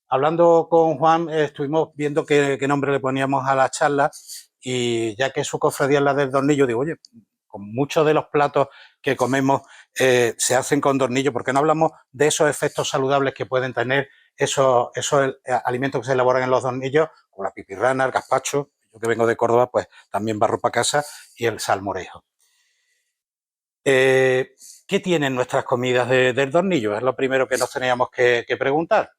hablando con Juan, estuvimos viendo qué nombre le poníamos a la charla y ya que su cofradía es la del Dornillo, digo, oye, con muchos de los platos que comemos se hacen con Dornillo, ¿por qué no hablamos de esos efectos saludables que pueden tener esos alimentos que se elaboran en los Dornillos, como la pipirrana, el gazpacho? Yo que vengo de Córdoba, pues también barro para casa, y el salmorejo. ¿Qué tienen nuestras comidas del Dornillo? Es lo primero que nos teníamos que preguntar.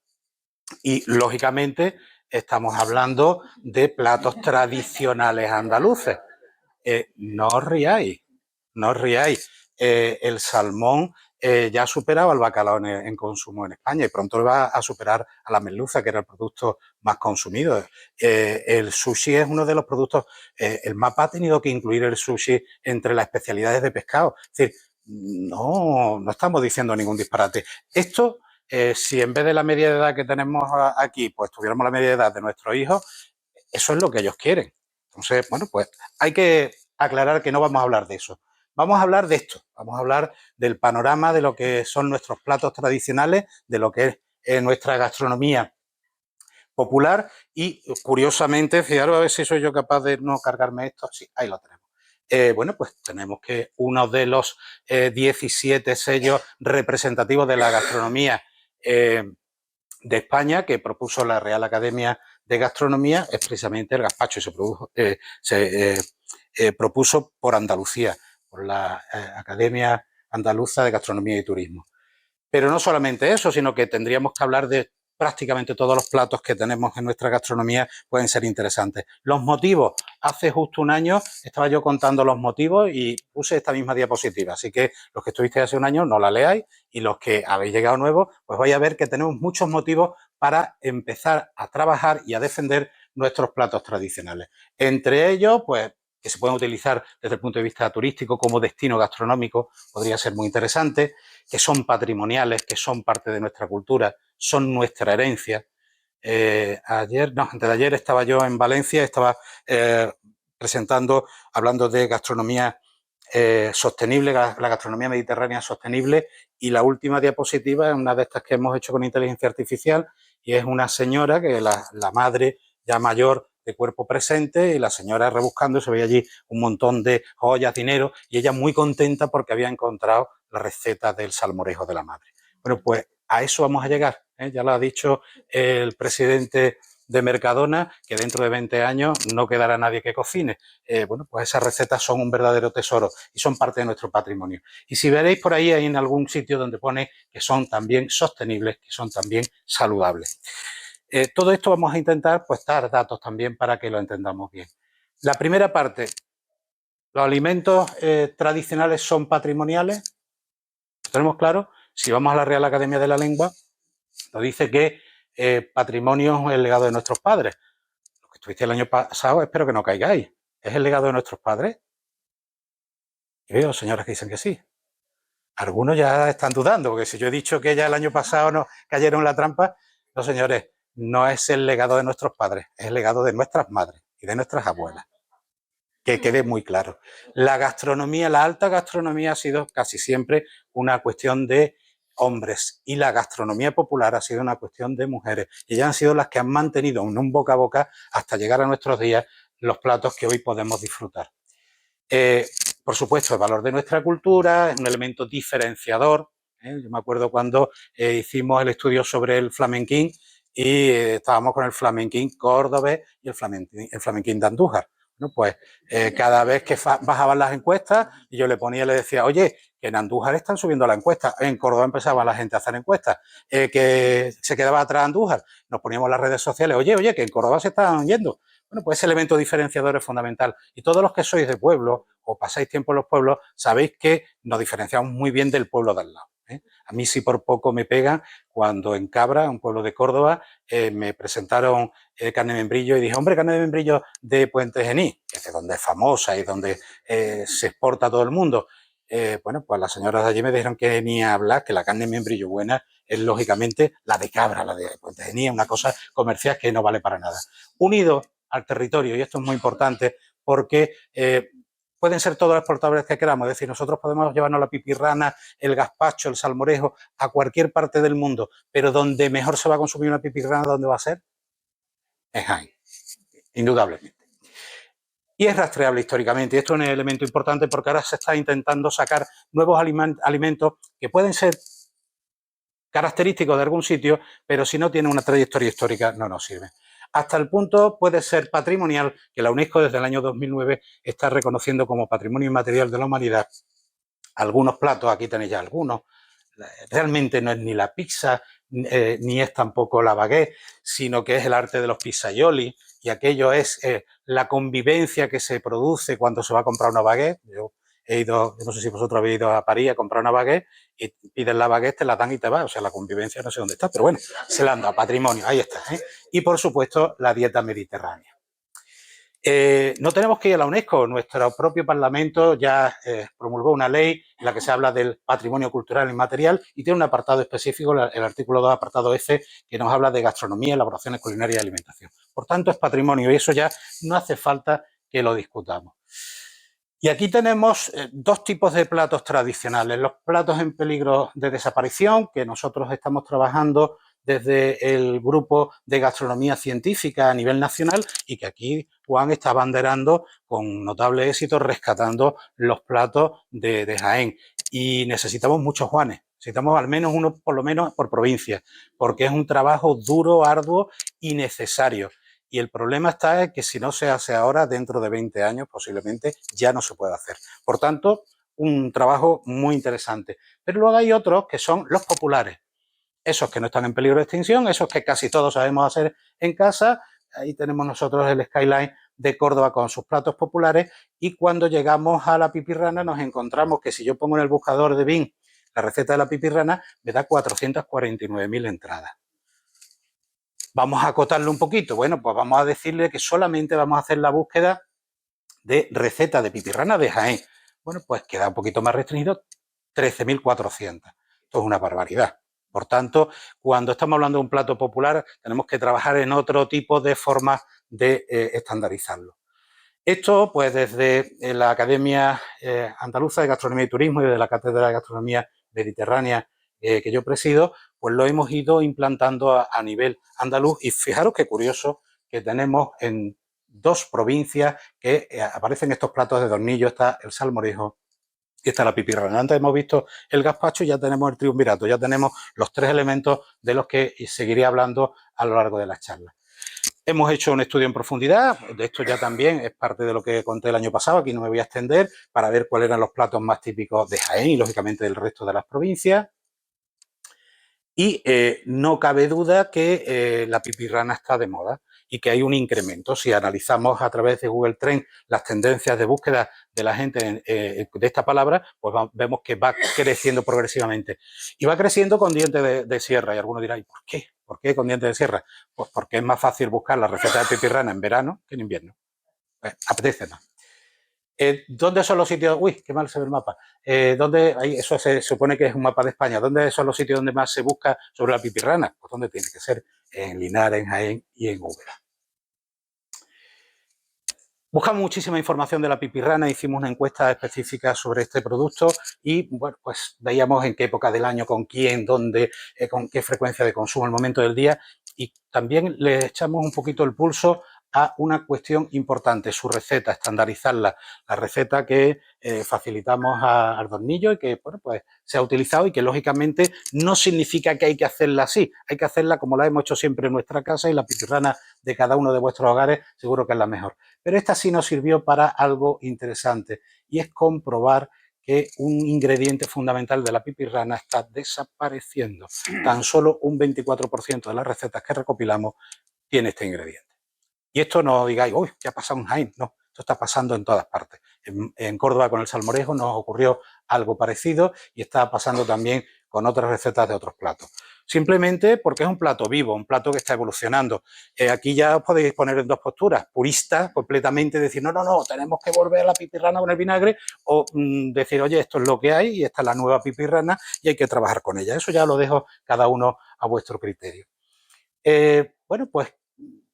Y, lógicamente, estamos hablando de platos tradicionales andaluces. No os riáis, no os riáis. El salmón ya ha superado al bacalao en consumo en España y pronto va a superar a la merluza, que era el producto más consumido. El sushi es uno de los productos, el MAPA ha tenido que incluir el sushi entre las especialidades de pescado. Es decir, no estamos diciendo ningún disparate. Esto, si en vez de la media de edad que tenemos aquí, pues tuviéramos la media de edad de nuestros hijos, eso es lo que ellos quieren. Entonces, bueno, pues hay que aclarar que no vamos a hablar de eso. Vamos a hablar de esto, vamos a hablar del panorama de lo que son nuestros platos tradicionales, de lo que es nuestra gastronomía popular y, curiosamente, fijaros a ver si soy yo capaz de no cargarme esto. Sí, ahí lo tenemos. Bueno, pues tenemos que uno de los 17 sellos representativos de la gastronomía de España que propuso la Real Academia de Gastronomía es precisamente el gazpacho y se propuso por Andalucía, por la Academia Andaluza de Gastronomía y Turismo. Pero no solamente eso, sino que tendríamos que hablar de prácticamente todos los platos que tenemos en nuestra gastronomía pueden ser interesantes. Los motivos. Hace justo un año estaba yo contando los motivos y puse esta misma diapositiva. Así que los que estuviste hace un año no la leáis y los que habéis llegado nuevos, pues vais a ver que tenemos muchos motivos para empezar a trabajar y a defender nuestros platos tradicionales. Entre ellos, pues, que se pueden utilizar desde el punto de vista turístico como destino gastronómico, podría ser muy interesante, que son patrimoniales, que son parte de nuestra cultura, son nuestra herencia. Antes de ayer estaba yo en Valencia, estaba presentando, hablando de gastronomía sostenible, la gastronomía mediterránea sostenible, y la última diapositiva es una de estas que hemos hecho con inteligencia artificial y es una señora que la madre ya mayor de cuerpo presente y la señora rebuscando, se veía allí un montón de joyas, dinero, y ella muy contenta porque había encontrado la receta del salmorejo de la madre. Bueno, pues a eso vamos a llegar, ¿eh? Ya lo ha dicho el presidente de Mercadona, que dentro de 20 años no quedará nadie que cocine. Bueno, pues esas recetas son un verdadero tesoro y son parte de nuestro patrimonio. Y si veréis por ahí, hay en algún sitio donde pone que son también sostenibles, que son también saludables. Todo esto vamos a intentar pues dar datos también para que lo entendamos bien. La primera parte, ¿los alimentos tradicionales son patrimoniales? ¿Lo tenemos claro? Si vamos a la Real Academia de la Lengua, nos dice que patrimonio es el legado de nuestros padres. Lo que estuviste el año pasado, espero que no caigáis. ¿Es el legado de nuestros padres? Y veo señoras que dicen que sí. Algunos ya están dudando, porque si yo he dicho que ya el año pasado no cayeron en la trampa, no, señores, no es el legado de nuestros padres, es el legado de nuestras madres y de nuestras abuelas. Que quede muy claro. La gastronomía, la alta gastronomía ha sido casi siempre una cuestión de hombres y la gastronomía popular ha sido una cuestión de mujeres. Y ellas han sido las que han mantenido en un boca a boca hasta llegar a nuestros días los platos que hoy podemos disfrutar. Por supuesto, el valor de nuestra cultura es un elemento diferenciador. Yo me acuerdo cuando hicimos el estudio sobre el flamenquín y estábamos con el flamenquín cordobés y el flamenquín de Andújar. Bueno, pues cada vez que bajaban las encuestas, y yo le ponía y le decía, oye, que en Andújar están subiendo la encuesta, en Córdoba empezaba la gente a hacer encuestas, que se quedaba atrás Andújar, nos poníamos en las redes sociales, oye, que en Córdoba se están yendo. Bueno, pues ese elemento diferenciador es fundamental. Y todos los que sois de pueblo o pasáis tiempo en los pueblos, sabéis que nos diferenciamos muy bien del pueblo de al lado. A mí sí por poco me pegan cuando en Cabra, un pueblo de Córdoba, me presentaron carne de membrillo y dije, hombre, carne de membrillo de Puente Genil, que es de donde es famosa y donde se exporta a todo el mundo. Bueno, pues las señoras de allí me dijeron que ni hablar, que la carne de membrillo buena es lógicamente la de Cabra, la de Puente Genil, una cosa comercial que no vale para nada. Unido al territorio, y esto es muy importante porque pueden ser todos los exportables que queramos, es decir, nosotros podemos llevarnos la pipirrana, el gazpacho, el salmorejo a cualquier parte del mundo, pero donde mejor se va a consumir una pipirrana, ¿dónde va a ser? En Jaén, indudablemente. Y es rastreable históricamente. Y esto es un elemento importante porque ahora se está intentando sacar nuevos alimentos que pueden ser característicos de algún sitio, pero si no tienen una trayectoria histórica no nos sirven. Hasta el punto puede ser patrimonial que la UNESCO desde el año 2009 está reconociendo como patrimonio inmaterial de la humanidad algunos platos, aquí tenéis ya algunos. Realmente no es ni la pizza, ni es tampoco la baguette, sino que es el arte de los pizzaioli, y aquello es la convivencia que se produce cuando se va a comprar una baguette. Yo he ido, no sé si vosotros habéis ido a París a comprar una baguette y pides la baguette, te la dan y te vas. O sea, la convivencia no sé dónde está, pero bueno, se la han dado, patrimonio, ahí está. Y por supuesto, la dieta mediterránea. No tenemos que ir a la UNESCO, nuestro propio Parlamento ya promulgó una ley en la que se habla del patrimonio cultural inmaterial y tiene un apartado específico, el artículo 2, apartado F, que nos habla de gastronomía, elaboraciones culinarias y alimentación. Por tanto, es patrimonio y eso ya no hace falta que lo discutamos. Y aquí tenemos dos tipos de platos tradicionales, los platos en peligro de desaparición, que nosotros estamos trabajando desde el grupo de gastronomía científica a nivel nacional y que aquí Juan está abanderando con notable éxito rescatando los platos de Jaén. Y necesitamos muchos Juanes, necesitamos al menos uno por lo menos por provincia, porque es un trabajo duro, arduo y necesario. Y el problema está en que si no se hace ahora, dentro de 20 años posiblemente ya no se puede hacer. Por tanto, un trabajo muy interesante. Pero luego hay otros que son los populares. Esos que no están en peligro de extinción, esos que casi todos sabemos hacer en casa. Ahí tenemos nosotros el skyline de Córdoba con sus platos populares y cuando llegamos a la pipirrana nos encontramos que si yo pongo en el buscador de Bing la receta de la pipirrana me da 449.000 entradas. Vamos a acotarlo un poquito. Bueno, pues vamos a decirle que solamente vamos a hacer la búsqueda de receta de pipirrana de Jaén. Bueno, pues queda un poquito más restringido, 13.400. Esto es una barbaridad. Por tanto, cuando estamos hablando de un plato popular, tenemos que trabajar en otro tipo de formas de estandarizarlo. Esto, pues desde la Academia Andaluza de Gastronomía y Turismo y desde la Cátedra de Gastronomía Mediterránea que yo presido, pues lo hemos ido implantando a nivel andaluz y fijaros qué curioso que tenemos en dos provincias que aparecen estos platos de Dornillo, está el salmorejo y está la pipirrana. Antes hemos visto el gazpacho y ya tenemos el triunvirato, ya tenemos los tres elementos de los que seguiré hablando a lo largo de las charlas. Hemos hecho un estudio en profundidad, de esto ya también es parte de lo que conté el año pasado, aquí no me voy a extender, para ver cuáles eran los platos más típicos de Jaén y lógicamente del resto de las provincias. Y no cabe duda que la pipirrana está de moda y que hay un incremento. Si analizamos a través de Google Trends las tendencias de búsqueda de la gente de esta palabra, pues vemos que va creciendo progresivamente. Y va creciendo con dientes de sierra. Y algunos dirán, ¿por qué? ¿Por qué con dientes de sierra? Pues porque es más fácil buscar la receta de pipirrana en verano que en invierno. Pues apetece más. ¿Dónde son los sitios? Uy, qué mal se ve el mapa. ¿Dónde? Eso se supone que es un mapa de España. ¿Dónde son los sitios donde más se busca sobre la pipirrana? Pues donde tiene que ser, en Linares, en Jaén y en Úbeda. Buscamos muchísima información de la pipirrana, hicimos una encuesta específica sobre este producto y bueno, pues veíamos en qué época del año, con quién, dónde, con qué frecuencia de consumo, el momento del día y también le echamos un poquito el pulso a una cuestión importante, su receta, estandarizarla, la receta que facilitamos al Dornillo y que bueno, pues se ha utilizado y que lógicamente no significa que hay que hacerla así, hay que hacerla como la hemos hecho siempre en nuestra casa y la pipirrana de cada uno de vuestros hogares seguro que es la mejor. Pero esta sí nos sirvió para algo interesante y es comprobar que un ingrediente fundamental de la pipirrana está desapareciendo. Tan solo un 24% de las recetas que recopilamos tiene este ingrediente. Y esto no digáis, uy, ¿qué ha pasado en Jaén? No, esto está pasando en todas partes. En Córdoba con el salmorejo nos ocurrió algo parecido y está pasando también con otras recetas de otros platos. Simplemente porque es un plato vivo, un plato que está evolucionando. Aquí ya os podéis poner en dos posturas, puristas completamente, decir, no, tenemos que volver a la pipirrana con el vinagre, o decir, oye, esto es lo que hay y esta es la nueva pipirrana y hay que trabajar con ella. Eso ya lo dejo cada uno a vuestro criterio. Bueno, pues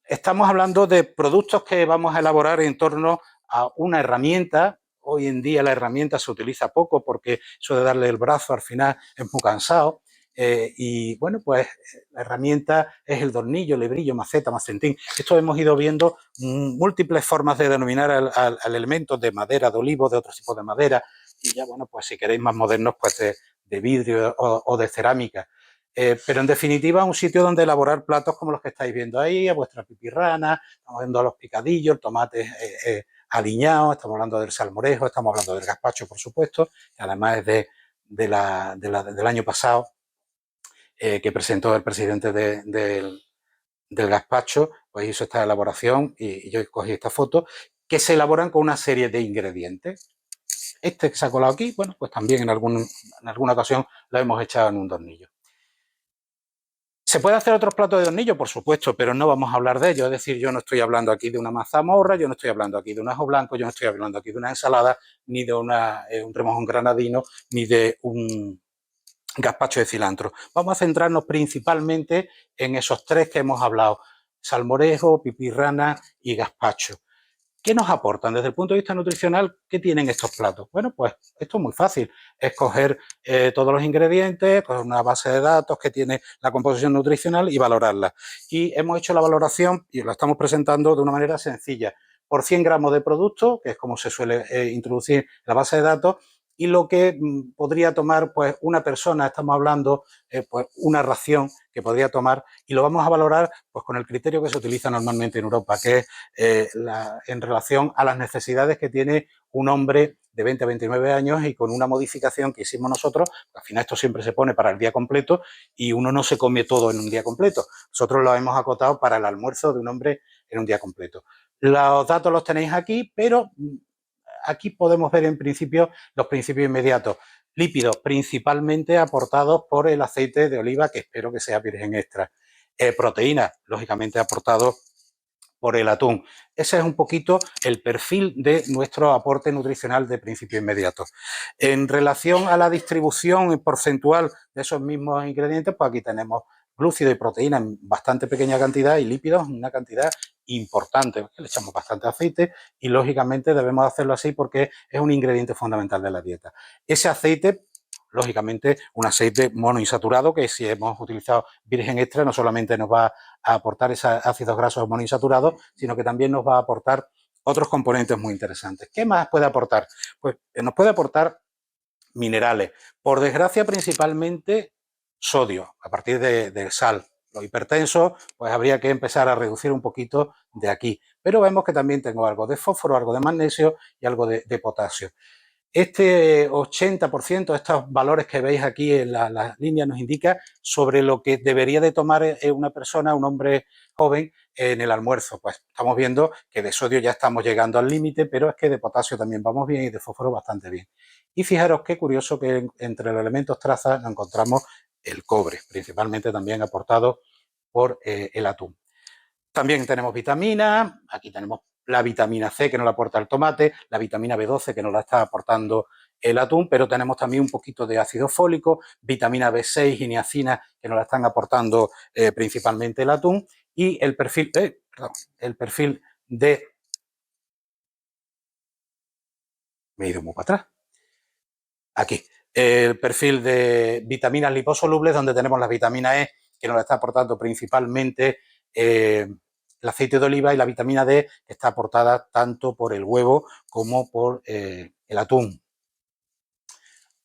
estamos hablando de productos que vamos a elaborar en torno a una herramienta hoy en día la herramienta se utiliza poco porque eso de darle el brazo al final es muy cansado. Y bueno, pues la herramienta es el tornillo, lebrillo, maceta, macentín. Esto hemos ido viendo múltiples formas de denominar al elemento de madera, de olivo, de otros tipos de madera. Y ya, bueno, pues si queréis más modernos, pues de vidrio o de cerámica. Pero en definitiva, un sitio donde elaborar platos como los que estáis viendo ahí, a vuestra pipirrana, estamos viendo los picadillos, el tomate aliñado, estamos hablando del salmorejo, estamos hablando del gazpacho, por supuesto, que además es del año pasado, que presentó el presidente del gazpacho, pues hizo esta elaboración y yo cogí esta foto, que se elaboran con una serie de ingredientes. Este que se ha colado aquí, bueno, pues también en alguna ocasión lo hemos echado en un tornillo. ¿Se puede hacer otros platos de tornillo? Por supuesto, pero no vamos a hablar de ello. Es decir, yo no estoy hablando aquí de una mazamorra, yo no estoy hablando aquí de un ajo blanco, yo no estoy hablando aquí de una ensalada, ni de un remojón granadino, ni de un gazpacho de cilantro. Vamos a centrarnos principalmente en esos tres que hemos hablado: salmorejo, pipirrana y gazpacho. ¿Qué nos aportan desde el punto de vista nutricional? ¿Qué tienen estos platos? Bueno, pues esto es muy fácil. Es coger todos los ingredientes, pues una base de datos que tiene la composición nutricional y valorarla. Y hemos hecho la valoración y la estamos presentando de una manera sencilla. Por 100 gramos de producto, que es como se suele introducir la base de datos, y lo que podría tomar pues una persona, estamos hablando pues una ración que podría tomar, y lo vamos a valorar pues con el criterio que se utiliza normalmente en Europa, que es en relación a las necesidades que tiene un hombre de 20 a 29 años, y con una modificación que hicimos nosotros. Al final esto siempre se pone para el día completo y uno no se come todo en un día completo. Nosotros lo hemos acotado para el almuerzo de un hombre en un día completo. Los datos los tenéis aquí, pero aquí podemos ver en principio los principios inmediatos. Lípidos principalmente aportados por el aceite de oliva, que espero que sea virgen extra. Proteínas, lógicamente, aportados por el atún. Ese es un poquito el perfil de nuestro aporte nutricional de principio inmediato. En relación a la distribución porcentual de esos mismos ingredientes, pues aquí tenemos glúcido y proteína en bastante pequeña cantidad y lípidos en una cantidad importante. Le echamos bastante aceite y lógicamente debemos hacerlo así porque es un ingrediente fundamental de la dieta. Ese aceite, lógicamente, un aceite monoinsaturado, que si hemos utilizado virgen extra no solamente nos va a aportar esos ácidos grasos monoinsaturados, sino que también nos va a aportar otros componentes muy interesantes. ¿Qué más puede aportar? Pues nos puede aportar minerales. Por desgracia, principalmente sodio, a partir de sal. Los hipertensos, pues habría que empezar a reducir un poquito de aquí. Pero vemos que también tengo algo de fósforo, algo de magnesio y algo de potasio. Este 80%, estos valores que veis aquí en la línea, nos indica sobre lo que debería de tomar una persona, un hombre joven, en el almuerzo. Pues estamos viendo que de sodio ya estamos llegando al límite, pero es que de potasio también vamos bien y de fósforo bastante bien. Y fijaros qué curioso que entre los elementos traza nos encontramos el cobre, principalmente también aportado por el atún. También tenemos vitaminas, aquí tenemos la vitamina C, que nos la aporta el tomate, la vitamina B12, que nos la está aportando el atún, pero tenemos también un poquito de ácido fólico, vitamina B6 y niacina, que nos la están aportando principalmente el atún, y el perfil de... Me he ido muy para atrás. Aquí, el perfil de vitaminas liposolubles, donde tenemos la vitamina E, que nos la está aportando principalmente el aceite de oliva, y la vitamina D, que está aportada tanto por el huevo como por el atún.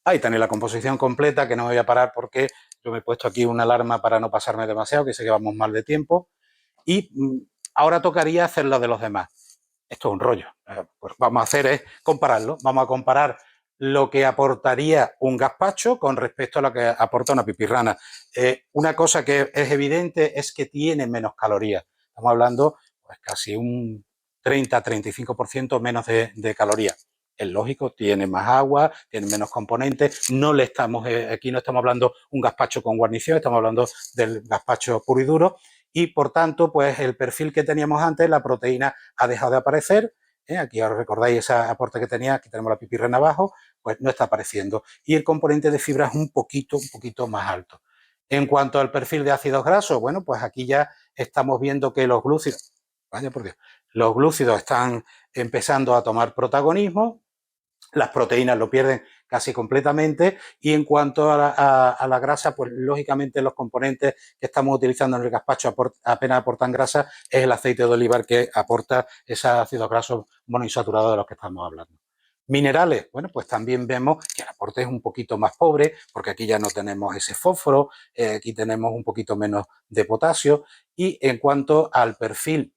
Ahí tenéis la composición completa, que no me voy a parar porque yo me he puesto aquí una alarma para no pasarme demasiado, que sé que vamos mal de tiempo. Y ahora tocaría hacer lo de los demás. Esto es un rollo. Pues vamos a hacer es compararlo. Vamos a comparar lo que aportaría un gazpacho con respecto a lo que aporta una pipirrana. Una cosa que es evidente es que tiene menos calorías. Estamos hablando pues casi un 30-35% menos de calorías. Es lógico, tiene más agua, tiene menos componentes. No le estamos, aquí no estamos hablando un gazpacho con guarnición, estamos hablando del gazpacho puro y duro. Y por tanto, pues el perfil que teníamos antes, la proteína ha dejado de aparecer. Aquí ahora recordáis ese aporte que tenía, aquí tenemos la pipirrana abajo, pues no está apareciendo. Y el componente de fibra es un poquito más alto. En cuanto al perfil de ácidos grasos, bueno, pues aquí ya estamos viendo que los glúcidos, vaya por Dios, los glúcidos están empezando a tomar protagonismo. Las proteínas lo pierden casi completamente y en cuanto a la grasa, pues lógicamente los componentes que estamos utilizando en el gazpacho apenas aportan grasa, es el aceite de oliva el que aporta esos ácidos grasos monoinsaturados de los que estamos hablando. Minerales, bueno, pues también vemos que el aporte es un poquito más pobre, porque aquí ya no tenemos ese fósforo, aquí tenemos un poquito menos de potasio, y en cuanto al perfil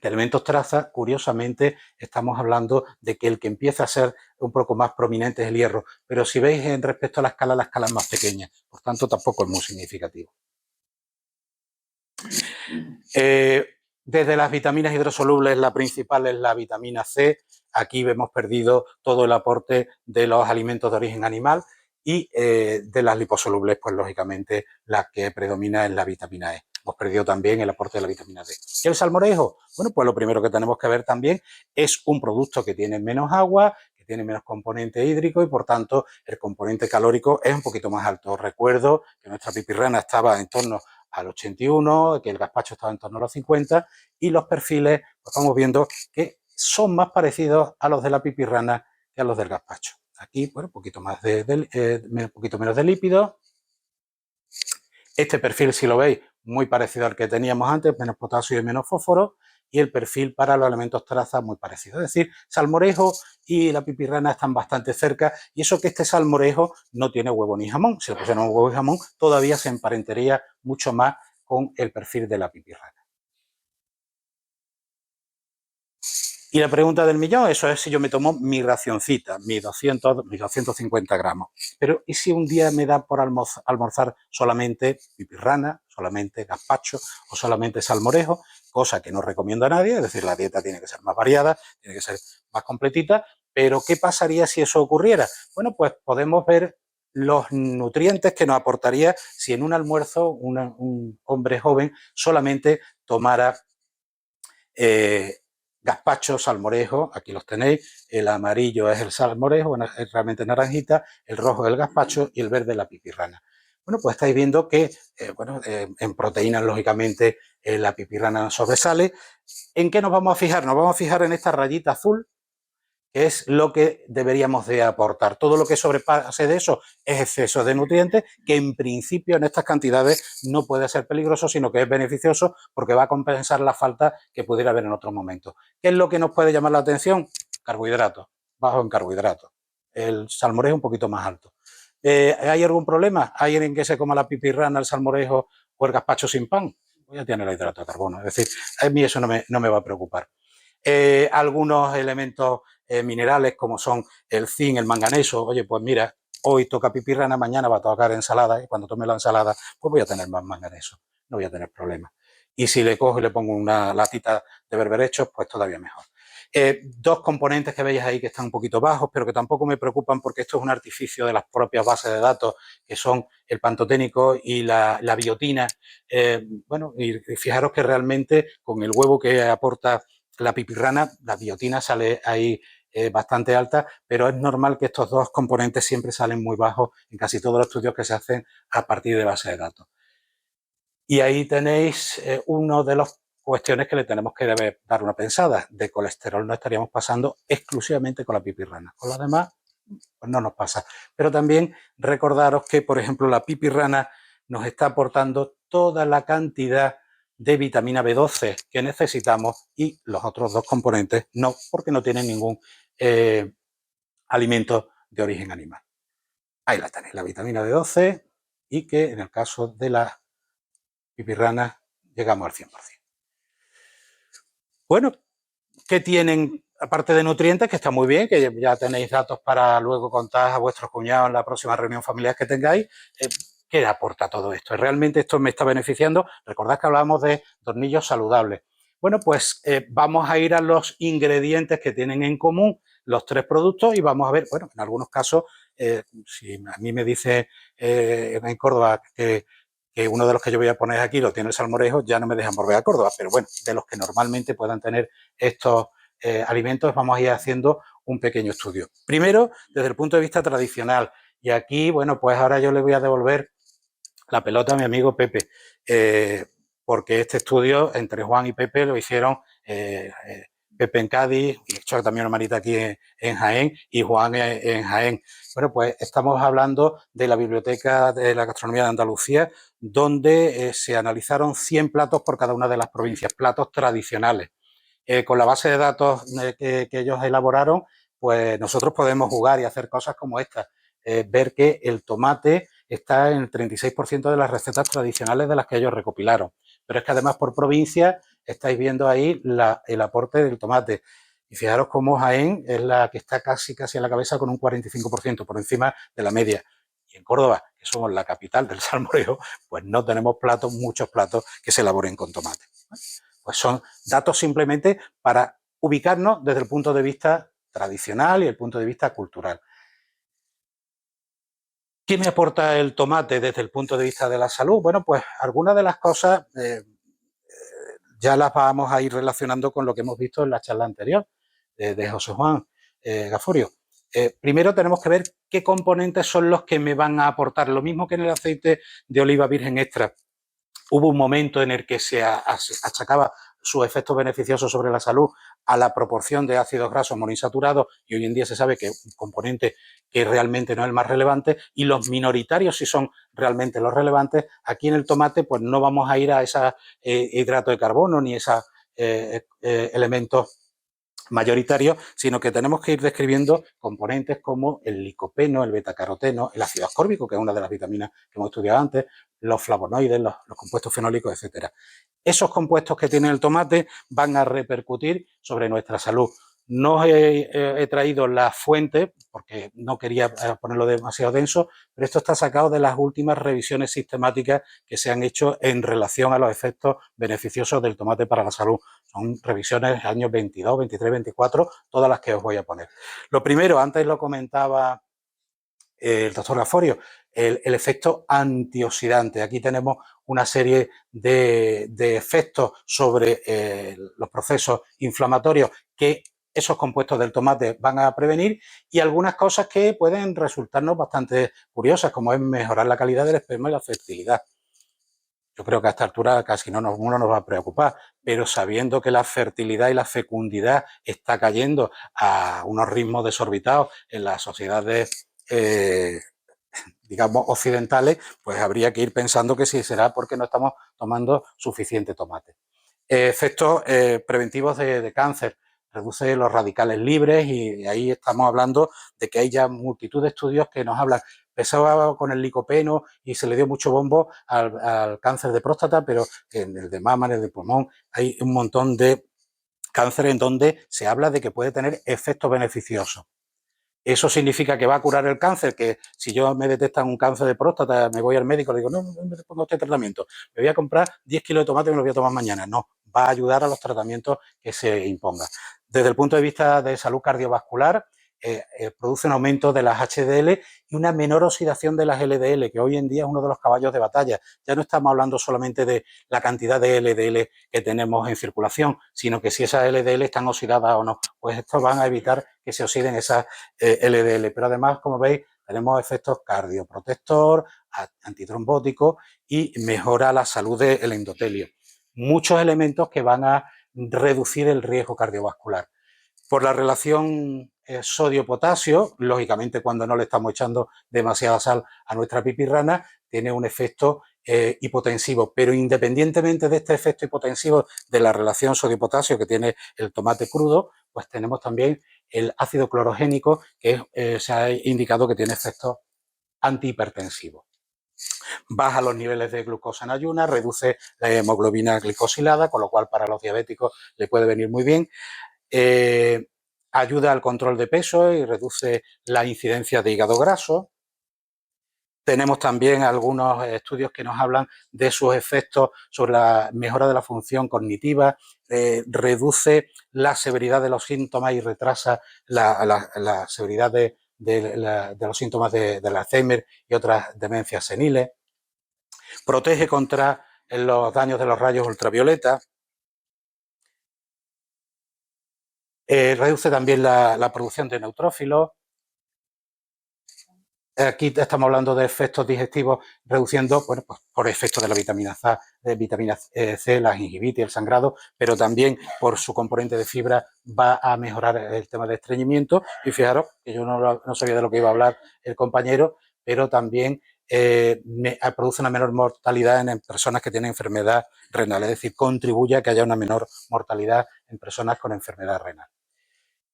de elementos traza, curiosamente estamos hablando de que el que empieza a ser un poco más prominente es el hierro, pero si veis en respecto a la escala es más pequeña, por tanto tampoco es muy significativo. Desde las vitaminas hidrosolubles, la principal es la vitamina C. Aquí hemos perdido todo el aporte de los alimentos de origen animal y de las liposolubles, pues lógicamente la que predomina es la vitamina E. Hemos perdido también el aporte de la vitamina D. ¿Y el salmorejo? Bueno, pues lo primero que tenemos que ver también es un producto que tiene menos agua, que tiene menos componente hídrico y por tanto el componente calórico es un poquito más alto. Recuerdo que nuestra pipirrana estaba en torno al 81, que el gazpacho estaba en torno a los 50 y los perfiles, pues vamos viendo que son más parecidos a los de la pipirrana que a los del gazpacho. Aquí, bueno, un poquito poquito menos de lípidos. Este perfil, si lo veis, muy parecido al que teníamos antes, menos potasio y menos fósforo, y el perfil para los elementos traza muy parecido. Es decir, salmorejo y la pipirrana están bastante cerca, y eso que este salmorejo no tiene huevo ni jamón. Si le pusiéramos huevo y jamón, todavía se emparentaría mucho más con el perfil de la pipirrana. Y la pregunta del millón, eso es si yo me tomo mi racioncita, mis 250 gramos. Pero ¿y si un día me da por almorzar solamente pipirrana, solamente gazpacho o solamente salmorejo? Cosa que no recomiendo a nadie, es decir, la dieta tiene que ser más variada, tiene que ser más completita, pero ¿qué pasaría si eso ocurriera? Bueno, pues podemos ver los nutrientes que nos aportaría si en un almuerzo un hombre joven solamente tomara gazpacho, salmorejo, aquí los tenéis, el amarillo es el salmorejo, es realmente naranjita, el rojo es el gazpacho y el verde es la pipirrana. Bueno, pues estáis viendo que en proteínas, lógicamente, la pipirrana sobresale. ¿En qué nos vamos a fijar? Nos vamos a fijar en esta rayita azul, que es lo que deberíamos de aportar. Todo lo que sobrepase de eso es exceso de nutrientes, que en principio en estas cantidades no puede ser peligroso, sino que es beneficioso porque va a compensar la falta que pudiera haber en otros momentos. ¿Qué es lo que nos puede llamar la atención? Carbohidratos, bajo en carbohidratos. El salmorejo un poquito más alto. ¿Hay algún problema? ¿Hay alguien que se coma la pipirrana, el salmorejo o el gazpacho sin pan? Pues ya tiene el hidrato de carbono. Es decir, a mí eso no me va a preocupar. Algunos elementos minerales como son el zinc, el manganeso. Oye, pues mira, hoy toca pipirrana, mañana va a tocar ensalada y cuando tome la ensalada pues voy a tener más manganeso, no voy a tener problemas. Y si le cojo y le pongo una latita de berberechos, pues todavía mejor. Dos componentes que veis ahí que están un poquito bajos, pero que tampoco me preocupan porque esto es un artificio de las propias bases de datos, que son el pantoténico y la biotina. Bueno, y fijaros que realmente con el huevo que aporta la pipirrana, la biotina sale ahí bastante alta, pero es normal que estos dos componentes siempre salen muy bajos en casi todos los estudios que se hacen a partir de base de datos. Y ahí tenéis uno de las cuestiones que le tenemos que dar una pensada. De colesterol no estaríamos pasando exclusivamente con la pipirrana. Con los demás, pues no nos pasa. Pero también recordaros que, por ejemplo, la pipirrana nos está aportando toda la cantidad de vitamina B12 que necesitamos y los otros dos componentes no, porque no tienen ningún alimento de origen animal. Ahí la tenéis, la vitamina B12 y que en el caso de la pipirrana llegamos al 100%. Bueno, ¿qué tienen? Aparte de nutrientes, que está muy bien, que ya tenéis datos para luego contar a vuestros cuñados en la próxima reunión familiar que tengáis, ¿qué aporta todo esto? ¿Realmente esto me está beneficiando? Recordad que hablábamos de tornillos saludables. Bueno, pues vamos a ir a los ingredientes que tienen en común los tres productos y vamos a ver, bueno, en algunos casos, si a mí me dice en Córdoba que uno de los que yo voy a poner aquí lo tiene el salmorejo, ya no me dejan volver a Córdoba, pero bueno, de los que normalmente puedan tener estos alimentos vamos a ir haciendo un pequeño estudio. Primero, desde el punto de vista tradicional, y aquí, bueno, pues ahora yo le voy a devolver la pelota a mi amigo Pepe, porque este estudio entre Juan y Pepe lo hicieron Pepe en Cádiz, y he hecho también una manita aquí en Jaén, y Juan en Jaén. Bueno, pues estamos hablando de la Biblioteca de la Gastronomía de Andalucía, donde se analizaron 100 platos por cada una de las provincias, platos tradicionales. Con la base de datos que ellos elaboraron, pues nosotros podemos jugar y hacer cosas como esta. Ver que el tomate está en el 36% de las recetas tradicionales de las que ellos recopilaron. Pero es que además por provincia estáis viendo ahí el aporte del tomate. Y fijaros cómo Jaén es la que está casi en la cabeza con un 45% por encima de la media. Y en Córdoba, que somos la capital del salmoreo, pues no tenemos muchos platos que se elaboren con tomate. Pues son datos simplemente para ubicarnos desde el punto de vista tradicional y el punto de vista cultural. ¿Qué me aporta el tomate desde el punto de vista de la salud? Bueno, pues algunas de las cosas ya las vamos a ir relacionando con lo que hemos visto en la charla anterior de José Juan Gaforio. Primero tenemos que ver qué componentes son los que me van a aportar. Lo mismo que en el aceite de oliva virgen extra. Hubo un momento en el que se achacaba su efecto beneficioso sobre la salud a la proporción de ácidos grasos monoinsaturados, y hoy en día se sabe que es un componente que realmente no es el más relevante, y los minoritarios sí son realmente los relevantes. Aquí en el tomate pues no vamos a ir a ese hidrato de carbono ni esos elementos mayoritarios, sino que tenemos que ir describiendo componentes como el licopeno, el betacaroteno, el ácido ascórbico, que es una de las vitaminas que hemos estudiado antes, los flavonoides, los compuestos fenólicos, etcétera. Esos compuestos que tiene el tomate van a repercutir sobre nuestra salud. No he traído la fuente porque no quería ponerlo demasiado denso, pero esto está sacado de las últimas revisiones sistemáticas que se han hecho en relación a los efectos beneficiosos del tomate para la salud. Son revisiones años 22, 23, 24, todas las que os voy a poner. Lo primero, antes lo comentaba el doctor Gaforio, el efecto antioxidante. Aquí tenemos una serie de efectos sobre los procesos inflamatorios que esos compuestos del tomate van a prevenir, y algunas cosas que pueden resultarnos bastante curiosas, como es mejorar la calidad del esperma y la fertilidad. Yo creo que a esta altura casi no nos va a preocupar, pero sabiendo que la fertilidad y la fecundidad está cayendo a unos ritmos desorbitados en las sociedades digamos, occidentales, pues habría que ir pensando que si será porque no estamos tomando suficiente tomate. Efectos preventivos de cáncer. Reduce los radicales libres, y ahí estamos hablando de que hay ya multitud de estudios que nos hablan. Empezaba con el licopeno y se le dio mucho bombo al cáncer de próstata, pero en el de mama, en el de pulmón, hay un montón de cáncer en donde se habla de que puede tener efectos beneficiosos. Eso significa que va a curar el cáncer, que si yo me detectan un cáncer de próstata, me voy al médico y le digo, no me pongo este tratamiento, me voy a comprar 10 kilos de tomate y me lo voy a tomar mañana. No, va a ayudar a los tratamientos que se impongan. Desde el punto de vista de salud cardiovascular, produce un aumento de las HDL y una menor oxidación de las LDL, que hoy en día es uno de los caballos de batalla. Ya no estamos hablando solamente de la cantidad de LDL que tenemos en circulación, sino que si esas LDL están oxidadas o no, pues estos van a evitar que se oxiden esas LDL. Pero además, como veis, tenemos efectos cardioprotector, antitrombótico, y mejora la salud del endotelio. Muchos elementos que van a reducir el riesgo cardiovascular. Por la relación sodio-potasio, lógicamente cuando no le estamos echando demasiada sal a nuestra pipirrana, tiene un efecto hipotensivo, pero independientemente de este efecto hipotensivo de la relación sodio-potasio que tiene el tomate crudo, pues tenemos también el ácido clorogénico, que se ha indicado que tiene efectos antihipertensivos. Baja los niveles de glucosa en ayunas, reduce la hemoglobina glicosilada, con lo cual para los diabéticos le puede venir muy bien. Ayuda al control de peso y reduce la incidencia de hígado graso. Tenemos también algunos estudios que nos hablan de sus efectos sobre la mejora de la función cognitiva, reduce la severidad de los síntomas y retrasa la severidad de los síntomas del Alzheimer y otras demencias seniles. Protege contra los daños de los rayos ultravioleta. Reduce también la producción de neutrófilos. Aquí estamos hablando de efectos digestivos reduciendo, bueno, pues por efectos de la vitamina C, la gingivitis, el sangrado, pero también por su componente de fibra va a mejorar el tema de estreñimiento. Y fijaros que yo no sabía de lo que iba a hablar el compañero, pero también produce una menor mortalidad en personas que tienen enfermedad renal, es decir, contribuye a que haya una menor mortalidad en personas con enfermedad renal.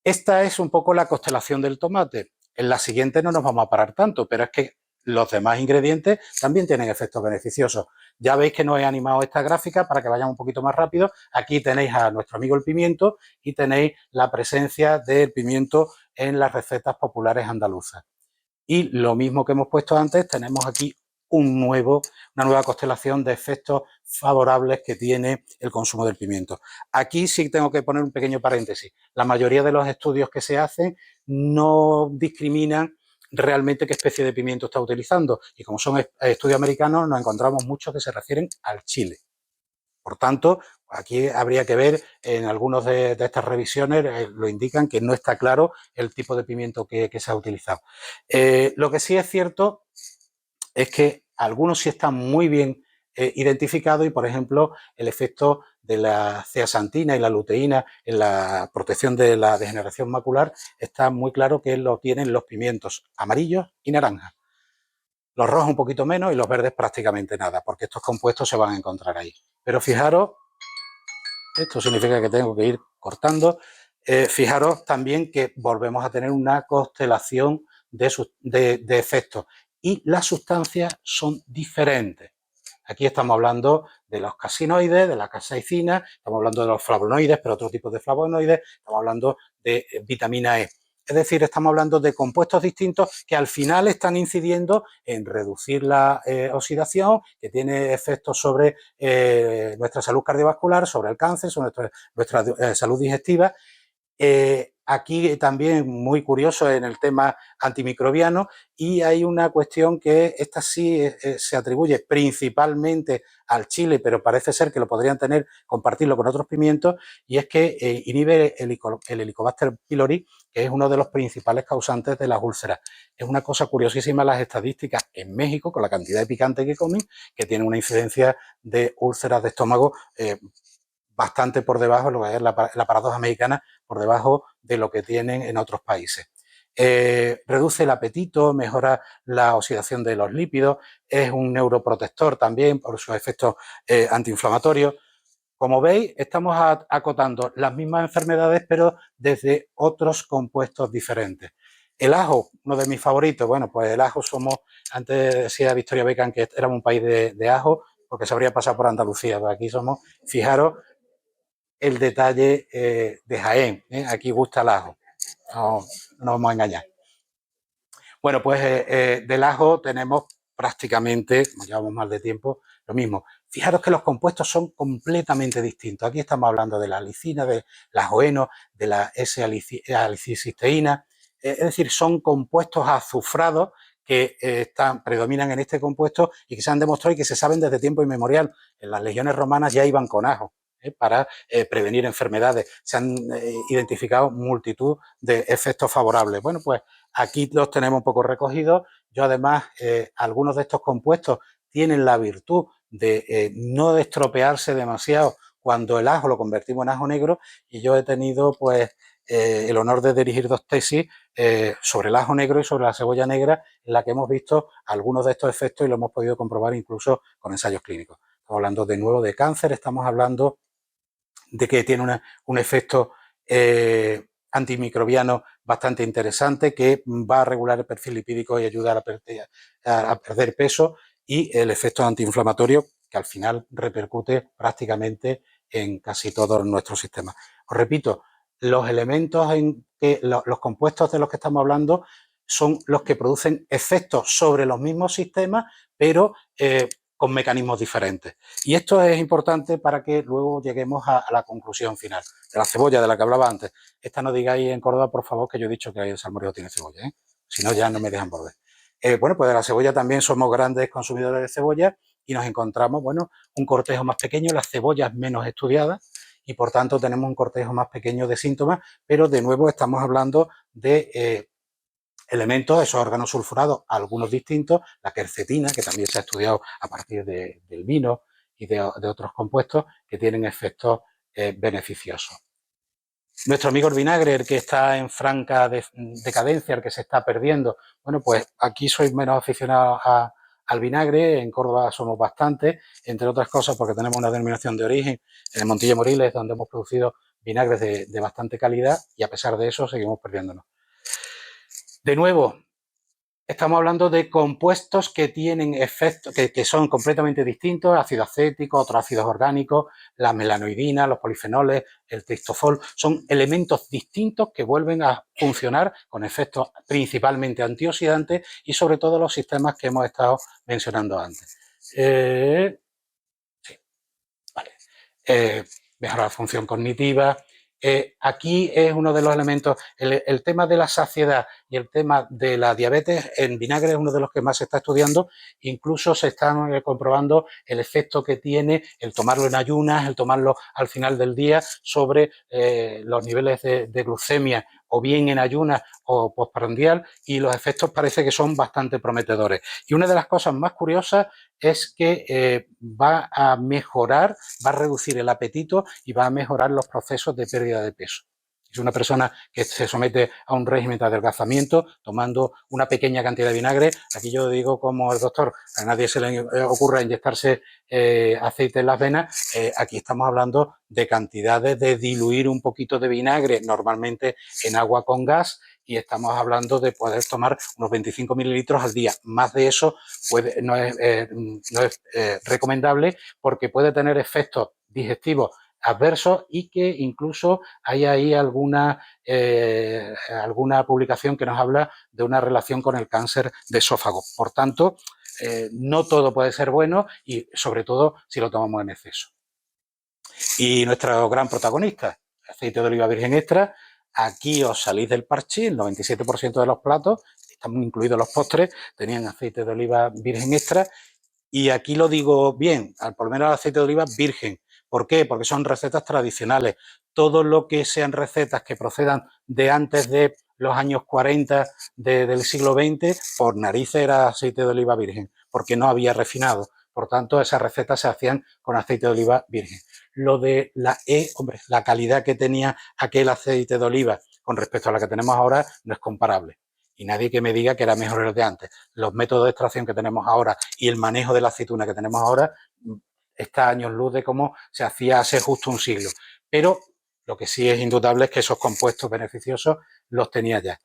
Esta es un poco la constelación del tomate. En la siguiente no nos vamos a parar tanto, pero es que los demás ingredientes también tienen efectos beneficiosos. Ya veis que no he animado esta gráfica para que vayamos un poquito más rápido. Aquí tenéis a nuestro amigo el pimiento y tenéis la presencia del pimiento en las recetas populares andaluzas. Y lo mismo que hemos puesto antes, tenemos aquí una nueva constelación de efectos favorables que tiene el consumo del pimiento. Aquí sí tengo que poner un pequeño paréntesis. La mayoría de los estudios que se hacen no discriminan realmente qué especie de pimiento está utilizando. Y como son estudios americanos, nos encontramos muchos que se refieren al chile. Por tanto, aquí habría que ver, en algunas de estas revisiones lo indican que no está claro el tipo de pimiento que se ha utilizado. Lo que sí es cierto es que algunos sí están muy bien identificados y, por ejemplo, el efecto de la zeaxantina y la luteína en la protección de la degeneración macular está muy claro que lo tienen los pimientos amarillos y naranjas. Los rojos un poquito menos y los verdes prácticamente nada, porque estos compuestos se van a encontrar ahí. Pero fijaros, esto significa que tengo que ir cortando. Fijaros también que volvemos a tener una constelación de efectos y las sustancias son diferentes. Aquí estamos hablando de los casinoides, de la capsaicina, estamos hablando de los flavonoides, pero otro tipo de flavonoides, estamos hablando de vitamina E. Es decir, estamos hablando de compuestos distintos que al final están incidiendo en reducir la oxidación, que tiene efectos sobre nuestra salud cardiovascular, sobre el cáncer, sobre nuestra salud digestiva. Aquí también muy curioso en el tema antimicrobiano y hay una cuestión que esta sí se atribuye principalmente al chile, pero parece ser que lo podrían compartirlo con otros pimientos, y es que inhibe el Helicobacter pylori, que es uno de los principales causantes de las úlceras. Es una cosa curiosísima las estadísticas en México, con la cantidad de picante que comen, que tiene una incidencia de úlceras de estómago bastante por debajo, lo que es la paradoja mexicana, por debajo de lo que tienen en otros países. Reduce el apetito, mejora la oxidación de los lípidos, es un neuroprotector también por sus efectos antiinflamatorios. Como veis, estamos acotando las mismas enfermedades, pero desde otros compuestos diferentes. El ajo, uno de mis favoritos. Bueno, pues el ajo antes decía Victoria Beckham que éramos un país de ajo, porque se habría pasado por Andalucía, pero aquí somos, fijaros, el detalle de Jaén. Aquí gusta el ajo, no nos vamos a engañar. Bueno, pues del ajo tenemos prácticamente, como llevamos más de tiempo, lo mismo. Fijaros que los compuestos son completamente distintos. Aquí estamos hablando de la alicina, de la ajoeno, de la S-alicicisteína. Es decir, son compuestos azufrados que predominan en este compuesto y que se han demostrado y que se saben desde tiempo inmemorial. En las legiones romanas ya iban con ajo para prevenir enfermedades. Se han identificado multitud de efectos favorables. Bueno, pues aquí los tenemos un poco recogidos. Yo además, algunos de estos compuestos tienen la virtud de no estropearse demasiado cuando el ajo lo convertimos en ajo negro, y yo he tenido pues el honor de dirigir 2 tesis sobre el ajo negro y sobre la cebolla negra, en la que hemos visto algunos de estos efectos y lo hemos podido comprobar incluso con ensayos clínicos. Estamos hablando de nuevo de cáncer, estamos hablando de que tiene un efecto antimicrobiano bastante interesante, que va a regular el perfil lipídico y ayudar a perder peso, y el efecto antiinflamatorio, que al final repercute prácticamente en casi todo nuestro sistema. Os repito, los elementos en que los compuestos de los que estamos hablando son los que producen efectos sobre los mismos sistemas, pero con mecanismos diferentes. Y esto es importante para que luego lleguemos a la conclusión final. De la cebolla de la que hablaba antes. Esta no digáis en Córdoba, por favor, que yo he dicho que el salmorejo tiene cebolla, ¿eh? Si no, ya no me dejan volver. Bueno, pues de la cebolla también somos grandes consumidores de cebolla y nos encontramos, bueno, un cortejo más pequeño, las cebollas menos estudiadas, y por tanto tenemos un cortejo más pequeño de síntomas, pero de nuevo estamos hablando de elementos, esos órganos sulfurados, algunos distintos, la quercetina, que también se ha estudiado a partir del vino y de otros compuestos que tienen efectos beneficiosos. Nuestro amigo el vinagre, el que está en franca decadencia, el que se está perdiendo, bueno, pues aquí soy menos aficionado al vinagre, en Córdoba somos bastantes, entre otras cosas porque tenemos una denominación de origen en el Montilla Moriles, donde hemos producido vinagres de bastante calidad y a pesar de eso seguimos perdiéndonos. De nuevo, estamos hablando de compuestos que tienen efectos, que son completamente distintos, ácido acético, otros ácidos orgánicos, la melanoidina, los polifenoles, el triptofol, son elementos distintos que vuelven a funcionar con efectos principalmente antioxidantes y sobre todo los sistemas que hemos estado mencionando antes. Sí, vale. Mejora la función cognitiva. Aquí es uno de los elementos, el tema de la saciedad y el tema de la diabetes en vinagre es uno de los que más se está estudiando, incluso se está comprobando el efecto que tiene el tomarlo en ayunas, el tomarlo al final del día sobre los niveles de glucemia o bien en ayunas o postprandial, y los efectos parece que son bastante prometedores. Y una de las cosas más curiosas es que va a mejorar, va a reducir el apetito y va a mejorar los procesos de pérdida de peso. Es una persona que se somete a un régimen de adelgazamiento tomando una pequeña cantidad de vinagre. Aquí yo digo como el doctor, a nadie se le ocurra inyectarse aceite en las venas. Aquí estamos hablando de cantidades de diluir un poquito de vinagre, normalmente en agua con gas, y estamos hablando de poder tomar unos 25 mililitros al día. Más de eso no es recomendable porque puede tener efectos digestivos adversos y que incluso hay ahí alguna publicación que nos habla de una relación con el cáncer de esófago. Por tanto, no todo puede ser bueno y sobre todo si lo tomamos en exceso. Y nuestro gran protagonista, aceite de oliva virgen extra. Aquí os salís del parche, el 97% de los platos, están incluidos los postres, tenían aceite de oliva virgen extra. Y aquí lo digo bien, por lo menos el aceite de oliva virgen. ¿Por qué? Porque son recetas tradicionales. Todo lo que sean recetas que procedan de antes de los años 40 del siglo XX, por narices era aceite de oliva virgen, porque no había refinado. Por tanto, esas recetas se hacían con aceite de oliva virgen. Lo de la calidad que tenía aquel aceite de oliva con respecto a la que tenemos ahora no es comparable. Y nadie que me diga que era mejor el de antes. Los métodos de extracción que tenemos ahora y el manejo de la aceituna que tenemos ahora está a años luz de cómo se hacía hace justo un siglo. Pero lo que sí es indudable es que esos compuestos beneficiosos los tenía ya.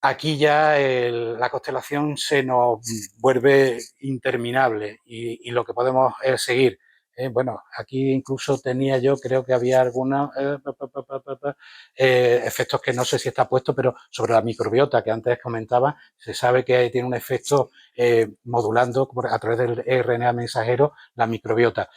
Aquí ya la constelación se nos vuelve interminable y lo que podemos es seguir. Bueno, aquí incluso tenía yo, creo que había algunos efectos que no sé si está puesto, pero sobre la microbiota que antes comentaba, se sabe que tiene un efecto modulando a través del RNA mensajero la microbiota.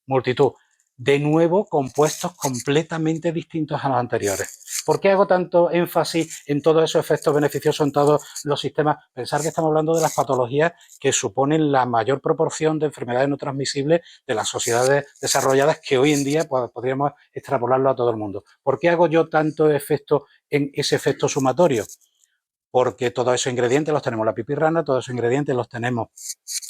Multitud. De nuevo, compuestos completamente distintos a los anteriores. ¿Por qué hago tanto énfasis en todos esos efectos beneficiosos en todos los sistemas? Pensar que estamos hablando de las patologías que suponen la mayor proporción de enfermedades no transmisibles de las sociedades desarrolladas, que hoy en día podríamos extrapolarlo a todo el mundo. ¿Por qué hago yo tanto efecto en ese efecto sumatorio? Porque todos esos ingredientes los tenemos en la pipirrana, todos esos ingredientes los tenemos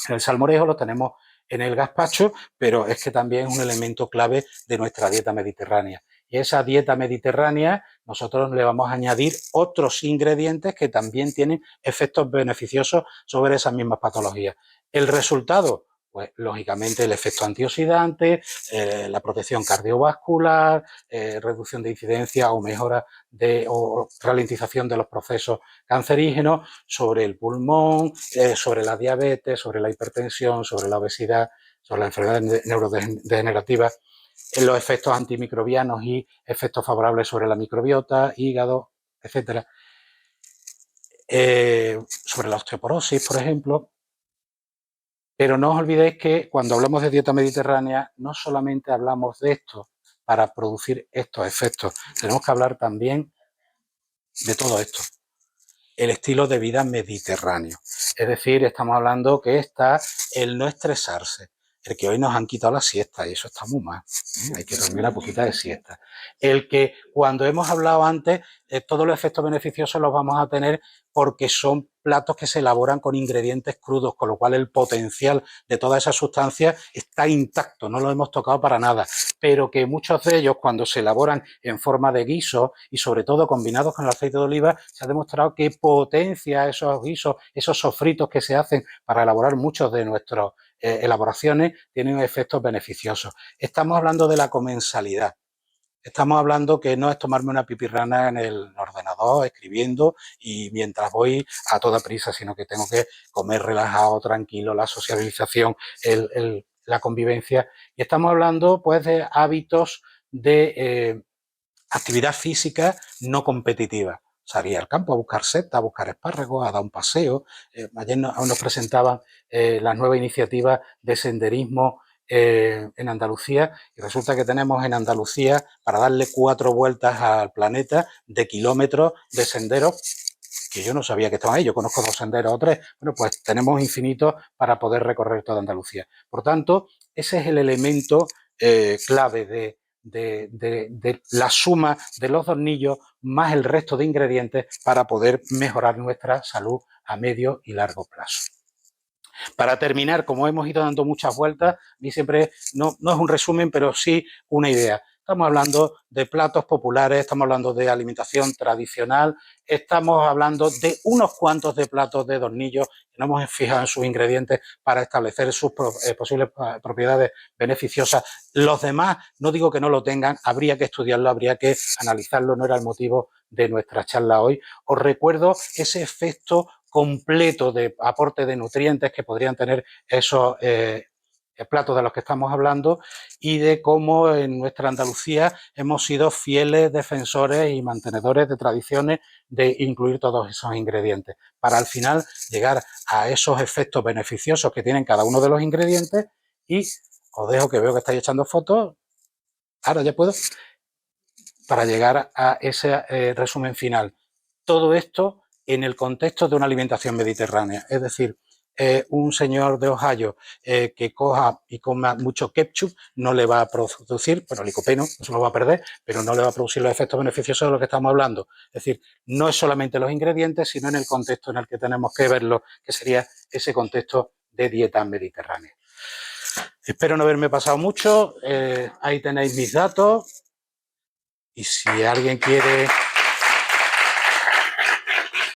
en el salmorejo, los tenemos en el gazpacho, pero es que también es un elemento clave de nuestra dieta mediterránea. Y esa dieta mediterránea nosotros le vamos a añadir otros ingredientes que también tienen efectos beneficiosos sobre esas mismas patologías. El resultado, pues lógicamente el efecto antioxidante, la protección cardiovascular, reducción de incidencia o mejora o ralentización de los procesos cancerígenos sobre el pulmón, sobre la diabetes, sobre la hipertensión, sobre la obesidad, sobre las enfermedades neurodegenerativas, los efectos antimicrobianos y efectos favorables sobre la microbiota, hígado, etcétera. Sobre la osteoporosis, por ejemplo. Pero no os olvidéis que cuando hablamos de dieta mediterránea no solamente hablamos de esto para producir estos efectos, tenemos que hablar también de todo esto. El estilo de vida mediterráneo. Es decir, estamos hablando que está el no estresarse, el que hoy nos han quitado la siesta, y eso está muy mal, ¿eh? Hay que dormir una poquita de siesta. El que cuando hemos hablado antes, todos los efectos beneficiosos los vamos a tener porque son platos que se elaboran con ingredientes crudos, con lo cual el potencial de todas esas sustancias está intacto, no lo hemos tocado para nada, pero que muchos de ellos cuando se elaboran en forma de guiso y sobre todo combinados con el aceite de oliva, se ha demostrado que potencia esos guisos, esos sofritos que se hacen para elaborar muchos de nuestras elaboraciones, tienen efectos beneficiosos. Estamos hablando de la comensalidad. Estamos hablando que no es tomarme una pipirrana en el ordenador, escribiendo y mientras voy a toda prisa, sino que tengo que comer relajado, tranquilo, la socialización, la convivencia. Y estamos hablando pues de hábitos de actividad física no competitiva. Salir al campo a buscar setas, a buscar espárragos, a dar un paseo. Ayer nos presentaban las nuevas iniciativas de senderismo en Andalucía y resulta que tenemos en Andalucía para darle 4 vueltas al planeta de kilómetros de senderos que yo no sabía que estaban ahí, yo conozco 2 senderos o 3, bueno, pues tenemos infinitos para poder recorrer toda Andalucía. Por tanto, ese es el elemento clave de la suma de los tornillos más el resto de ingredientes para poder mejorar nuestra salud a medio y largo plazo. Para terminar, como hemos ido dando muchas vueltas, a mí siempre no es un resumen, pero sí una idea. Estamos hablando de platos populares, estamos hablando de alimentación tradicional, estamos hablando de unos cuantos de platos de tornillos que no hemos fijado en sus ingredientes para establecer sus posibles propiedades beneficiosas. Los demás, no digo que no lo tengan, habría que estudiarlo, habría que analizarlo, no era el motivo de nuestra charla hoy. Os recuerdo ese efecto completo de aporte de nutrientes que podrían tener esos platos de los que estamos hablando y de cómo en nuestra Andalucía hemos sido fieles defensores y mantenedores de tradiciones de incluir todos esos ingredientes para al final llegar a esos efectos beneficiosos que tienen cada uno de los ingredientes. Y os dejo, que veo que estáis echando fotos, ahora ya puedo, para llegar a ese resumen final. Todo esto en el contexto de una alimentación mediterránea, es decir, un señor de Ohio que coja y coma mucho ketchup no le va a producir, bueno, licopeno, no se lo va a perder, pero no le va a producir los efectos beneficiosos de los que estamos hablando. Es decir, no es solamente los ingredientes, sino en el contexto en el que tenemos que verlo, que sería ese contexto de dieta mediterránea. Espero no haberme pasado mucho, ahí tenéis mis datos y si alguien quiere